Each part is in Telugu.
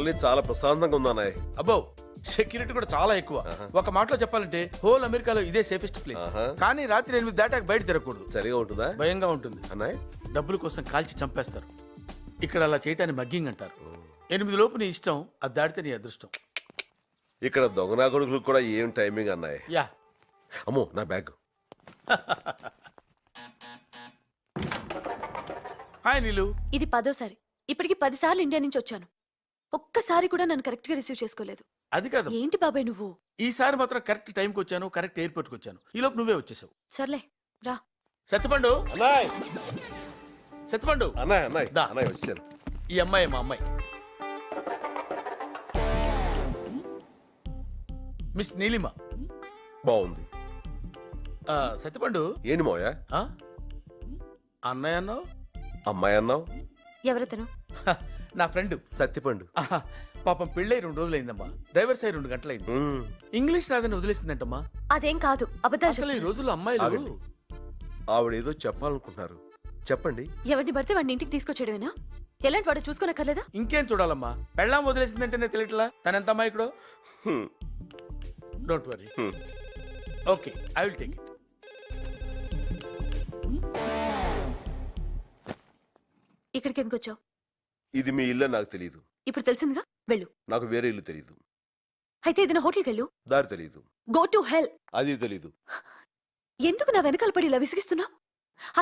కాలనీ చాలా ప్రశాంతంగా ఉంది అన్నయ్య. అబ్బో సెక్యూరిటీ కూడా చాలా ఎక్కువ. ఒక మాటలో చెప్పాలంటే హోల్ అమెరికాలో ఇదే సేఫెస్ట్ ప్లేస్. కానీ రాత్రి 8 దాటాక బయట తిరగకూడదు. సరిగా ఉంటుందా? భయంగా ఉంటుంది అన్నయ్య. డబ్బుల కోసం కాల్చి చంపేస్తారు. ఇక్కడ అలా చేయటాన్ని మగ్గింగ్ అంటారు. 8 లోపు నీ ఇష్టం, అది దాటితే నీ అదృష్టం. ఇక్కడ దొంగనా కొడుకులకు కూడా ఏం టైమింగ్ అన్నయ్య. యా అమ్మో నా బ్యాగ్. హాయ్ నీలు. ఇది 10వ సారి. ఇప్పటికి 10 సార్లు ఇండియా నుంచి వచ్చాను. ఒక్కసారి కూడా నన్ను కరెక్ట్ గా రిసీవ్ చేసుకోలేదు. అది కాదు, ఏంటి బాబాయ్ నువ్వు? ఈసారి మాత్రం కరెక్ట్ టైంకి వచ్చాను, కరెక్ట్ ఎయిర్పోర్ట్ కి వచ్చాను. ఈ లోపు నువ్వే వచ్చేసావు. సర్లే రా. సత్యపండు, అన్నయ్య సత్యపండు. అన్నయ్య అన్నయ్య దా. అన్నయ్య వచ్చాను. ఈ అమ్మాయి మా అమ్మాయి మిస్ నీలిమ. బాగుంది. సత్యపండు. ఏంటి మోయా ఆ? అన్నయ్య అన్నావు, అమ్మాయి అన్నావు? ఎవరతను? నా ఫ్రెండ్ సత్యపండు. పాపం పెళ్ళై 2 రోజులైందమ్మా. డ్రైవర్ సై 2 గంటలైంది. ఇంగ్లీష్ రాదని వదిలేసిందంటమ్మా. అదేం కాదు, అబద్ధాలు అసలు ఈ చెప్తున్నాడు. రోజుల్లో అమ్మాయిలు ఆగండి. ఆవిడేదో చెప్పాలనుకుంటున్నారు, చెప్పండి. ఎవరిని పడితే వాడిని ఇంటికి తీసుకొచ్చేయడమేనా? ఎలాంటి వాడు చూసుకోనక్కర్లేదా? ఇంకేం చూడాలమ్మా, పెళ్ళాం వదిలేసిందంటేనే తెలియట్లా తన ఎంత అమ్మాయికుడో. Hmm. Don't worry. Hmm. Okay, I will take it. ఇక్కడికి ఎందుకు వచ్చావు? ఇది మీ ఇల్లు నాకు తెలియదు. ఇప్పుడు తెలిసిందిగా, వెళ్ళు. నాకు వేరే ఇల్లు తెలియదు. అయితే ఏదైనా హోటల్కి వెళ్ళు. దారి తెలియదు. Go to hell. అది తెలీదు. ఎందుకు నా వెనకాల పడి ఇలా విసిగిస్తున్నా?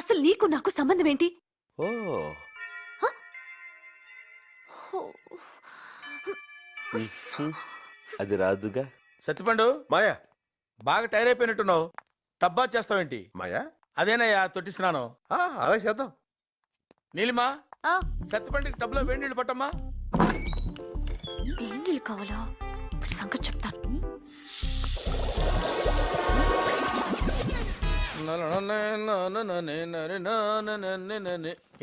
అసలు నీకు నాకు సంబంధం ఏంటి? ఓ అది రాదుగా. సత్యపండు, మాయా. బాగా టైర్ అయిపోయినట్టున్నావు. టబ్బా చేస్తావేంటి? మాయా అదేనయ్యా తొట్టి స్నానం. అలా చేద్దాం. నీలిమా, ఆ, సత్యపండుకి టబ్లో వేడి నీళ్ళు పట్టమ్మా. ఏం నీళ్ళు కావాలా? ఇప్పుడు సంగతి చెప్తాను.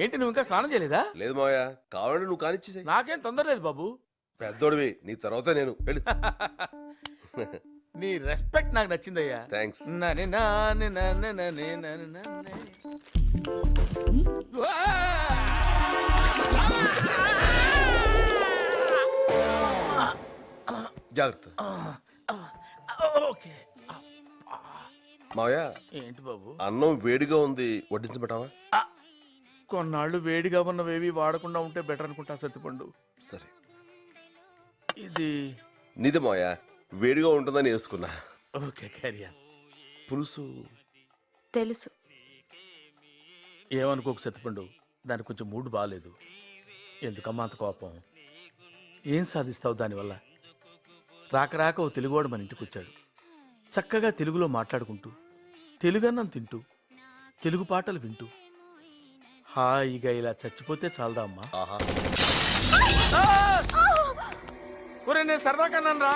ఏంటి నువ్వు ఇంకా స్నానం చేయలేదా? లేదు మాయా, కావాలంటే నువ్వు కానిచ్చేసాయి. నాకేం తొందర లేదు బాబు. పెద్దోడివి, నీ తర్వాత నేను. వెళ్ళు. నీ రెస్పెక్ట్ నాకు నచ్చిందయ్యా. థ్యాంక్స్. జాగ్రత్త. ఓకే. మావయ్య, ఏంటి బాబు? అన్నం వేడిగా ఉంది, వడ్డించబెట్టావా? కొన్నాళ్ళు వేడిగా ఉన్నవేవి వాడకుండా ఉంటే బెటర్ అనుకుంటా సత్యపండు. సరే. ఇది నీది మావయ్య, వేడిగా ఉంటుందని వేసుకున్నా. Okay, carrier. పులుసు తెలుసు. ఏమనుకోకు సత్యపండు, దానికి కొంచెం మూడ్ బాగాలేదు. ఎందుకమ్మా అంత కోపం? ఏం సాధిస్తావు దానివల్ల? రాక రాక ఓ తెలుగువాడు మన ఇంటికి వచ్చాడు. చక్కగా తెలుగులో మాట్లాడుకుంటూ, తెలుగన్నం తింటూ, తెలుగు పాటలు వింటూ హాయిగా ఇలా చచ్చిపోతే చాలదా అమ్మా? ఆహా. ఒరే, నేను సరదా కన్నాను రా.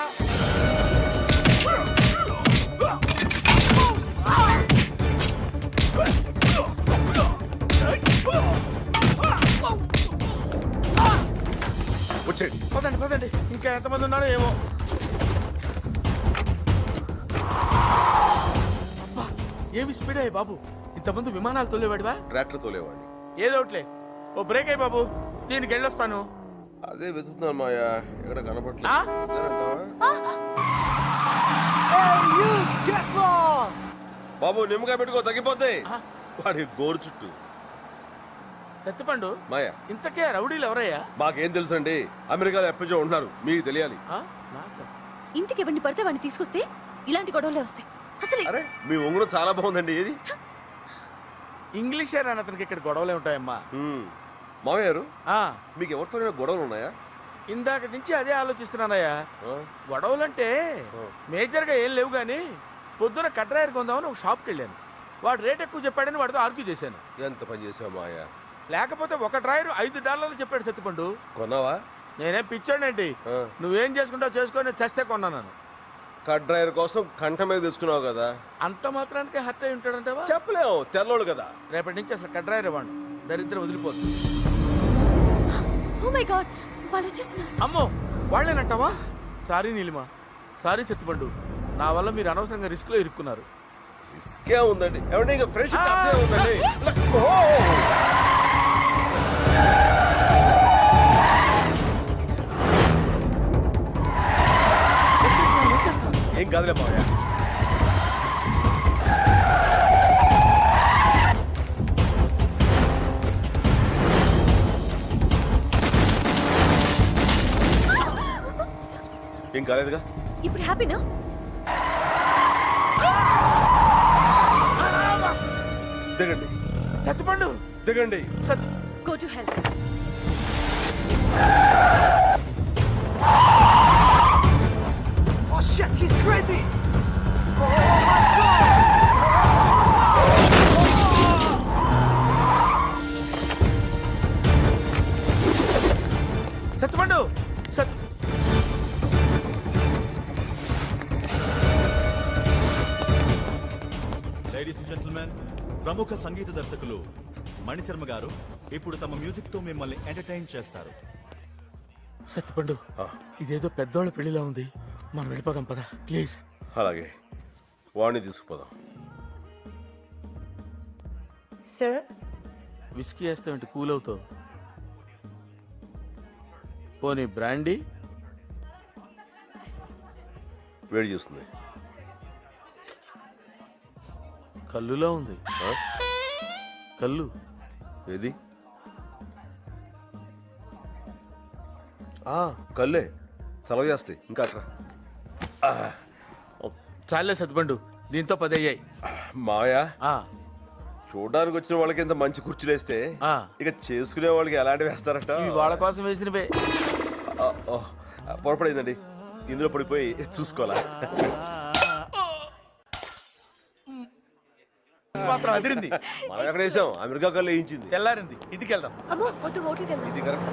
వచ్చేయండి. పదండి పదండి, ఇంకా ఎంతమంది ఉన్నారో ఏమో. అబ్బా, ఏమి స్పీడ్ అయ్యి బాబు. ఇంతమంది విమానాలు తోలేవాడివా? ట్రాక్టర్ తోలేవాడిని. ఏదోట్లే, ఓ బ్రేక్ అయ్యి బాబు, దీనికి వెళ్ళొస్తాను. అదే వెతుకుతున్నాను మాయా, ఎక్కడ ఆ? కనపట్లేదు. బాబు నిమ్మకాయ పెట్టుకో, తగ్గిపోతాయి. ఆ? వాడి గోరు చుట్టూ. సత్యపండు, మాయా, ఇంతకే రౌడీలు ఎవరయ్యా? మాకేం తెలుసు అండి, అమెరికాలో ఎప్పటికో ఉంటున్నారు, మీకు తెలియాలి. ఆ? నాకా? ఇంటికి ఎవరిని పడితే వాడిని తీసుకొస్తే ఇలాంటి గొడవలే వస్తాయి. అసలు అరే, మీ ఉంగరం చాలా బాగుందండి. ఏది? ఇంగ్లీషే రాని అతనికి ఇక్కడ గొడవలే ఉంటాయమ్మా. మామయ్య గారు, ఆ, మీకు ఎవరితో గొడవలు ఉన్నాయా? ఇందాక నుంచి అదే ఆలోచిస్తున్నానయ్యా. ఆ? గొడవలంటే ఆ. మేజర్గా ఏం లేవు కానీ పొద్దున కట్రాయర్ కొందామని ఒక షాప్కి వెళ్ళాను. వాడు రేట్ ఎక్కువ చెప్పాడని వాడితో ఆర్గ్యూ చేశాను. ఎంత పని చేసావు మాయా. లేకపోతే ఒక డ్రాయర్ $5 చెప్పాడు సత్తిపండు. కొన్నావా? నేనేం పిచ్చాడేంటి? ఆ. నువ్వేం చేసుకుంటావు చేసుకొని చస్తే కొన్నాను. కట్ డ్రైవర్ కోసం కంఠ మీద తెచ్చుకున్నావు కదా. అంత మాత్రానికి హర్ట్ అయి ఉంటాడంటావా? చెప్పలేవు, తెల్లోడు కదా. రేపటి నుంచి అసలు కట్రాయర్ ఇవ్వండి, దరిద్రం వదిలిపోతుంది. ఓ మై గాడ్, వాళ్ళు వచ్చేస్తున్నారు. అమ్మో, వాళ్ళేనంటావా? సారీ నీలిమా, సారీ సత్తిపండు, నా వల్ల మీరు అనవసరంగా రిస్క్ లో ఇరుక్కున్నారు. రిస్కే ఉందండి, ఏమంటే ఇంకా ఫ్రెష్ ఉందండి. ఏం కాదులే మావయ్య. ఏం కాలేదుగా. ఇప్పుడు హ్యాపీనా? దిగండి సత్తిపండు దిగండి. సత్ go to help. Oh shit, he's crazy! Sattipandu సత్ లేడీస్ అండ్ జెంటిల్మెన్, ప్రముఖ సంగీత దర్శకులు మణిశర్మ గారు ఇప్పుడు తమ మ్యూజిక్ తో మిమ్మల్ని ఎంటర్టైన్ చేస్తారు. సత్తిపండు ఇదేదో పెద్దోళ్ళ పెళ్లిలా ఉంది, మనం వెళ్ళిపోదాం పద ప్లీజ్. అలాగే వాడిని తీసుకుపోదాం. Sir, విస్కీ వేస్తామంటే కూల్ అవుతావు. పోనీ బ్రాండీ? వేడి చేస్తుంది. కల్లులా ఉంది. ఆ? కల్లు ఏది? కల్లే చలవ చేస్తాయి. ఇంకా అట్రా. చాలే సత్తిపండు, దీంతో 10 అయ్యాయి. మాయా, ఆ, చూడడానికి వచ్చిన వాళ్ళకి ఇంత మంచి కుర్చీలు వేస్తే ఆ. ఇక చేసుకునే వాళ్ళకి ఎలాంటివి వేస్తారట. ఇవి వాళ్ళ కోసం వేసినవే. పొరపడిందండి, ఇందులో పడిపోయి చూసుకోవాలా. మాత్రం అదిరింది. మనం ఎక్కడ వేసాం? అమెరికా కల్లు వేయించింది. తెల్లారింది, ఇంటికి వెళ్దాం. అమ్మో వద్దు, హోటల్కి వెళ్దాం. ఇది కరెక్ట్.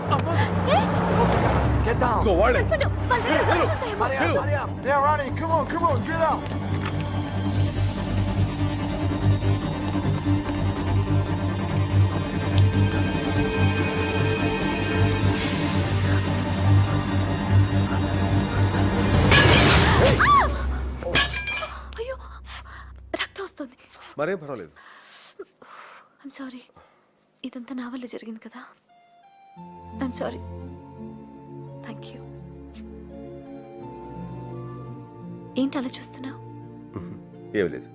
Get down! ఇంకో వాళ్ళే. Hurry up! Yeah, Ronnie, come on, get out! అయ్యో, రక్తం వస్తుంది. మరేం పర్వాలేదు. ఐమ్ సారీ, ఇదంతా నా వల్ల జరిగింది కదా. I'm sorry. Thank you. ఏంటి అలా చూస్తున్నావు? ఏమి లేదు.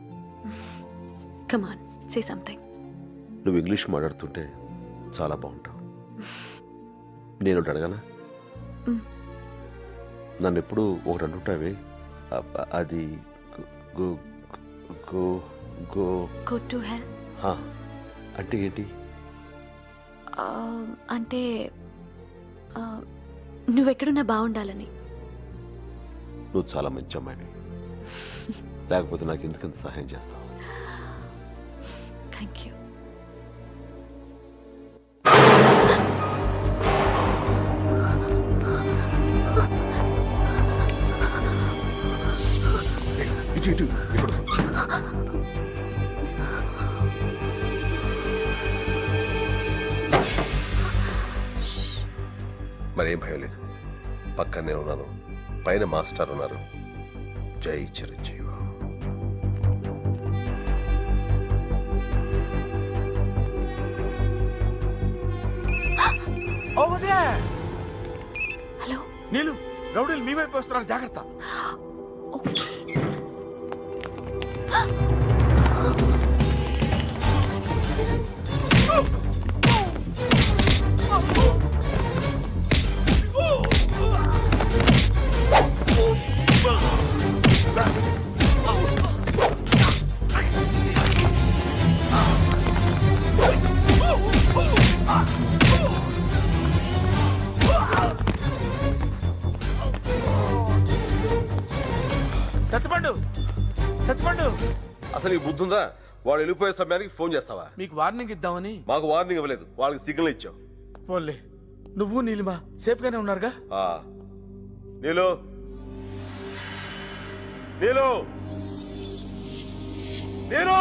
కమాన్, సే సంథింగ్. నువ్వు ఇంగ్లీష్ మాట్లాడుతుంటే చాలా బాగుంటావు. నేను ఒకటి అడగనా? నన్ను ఎప్పుడు ఒకటి అంటుంటావే, అది go go go go to hell అంటే ఏంటి? అంటే నువ్వెక్కడున్నా బాగుండాలని. నువ్వు చాలా మంచి అమ్మాయిని, లేకపోతే నాకు ఎందుకంత సహాయం చేస్తావు? Thank you. ఇటు ఇటు ఇక్కడ. మరేం భయం లేదు, పక్కనే ఉన్నాను. పైన మాస్టర్ ఉన్నారు. జై చిరంజీవి. Over there! హలో. నీళ్ళు రౌడీలు మీ వైపు వస్తున్నారు, జాగ్రత్త. సత్తిపండు సత్తిపండు, అసలు ఈ బుద్ధి ఉందా? వాడు వెళ్ళిపోయే సమయానికి ఫోన్ చేస్తావా? మీకు వార్నింగ్ ఇద్దామని. మాకు వార్నింగ్ ఇవ్వలేదు, వాళ్ళకి సిగ్నల్ ఇచ్చావు. పోన్లే, నువ్వు నీలిమా సేఫ్ గానే ఉన్నారుగా? నీలో నీలో నీలో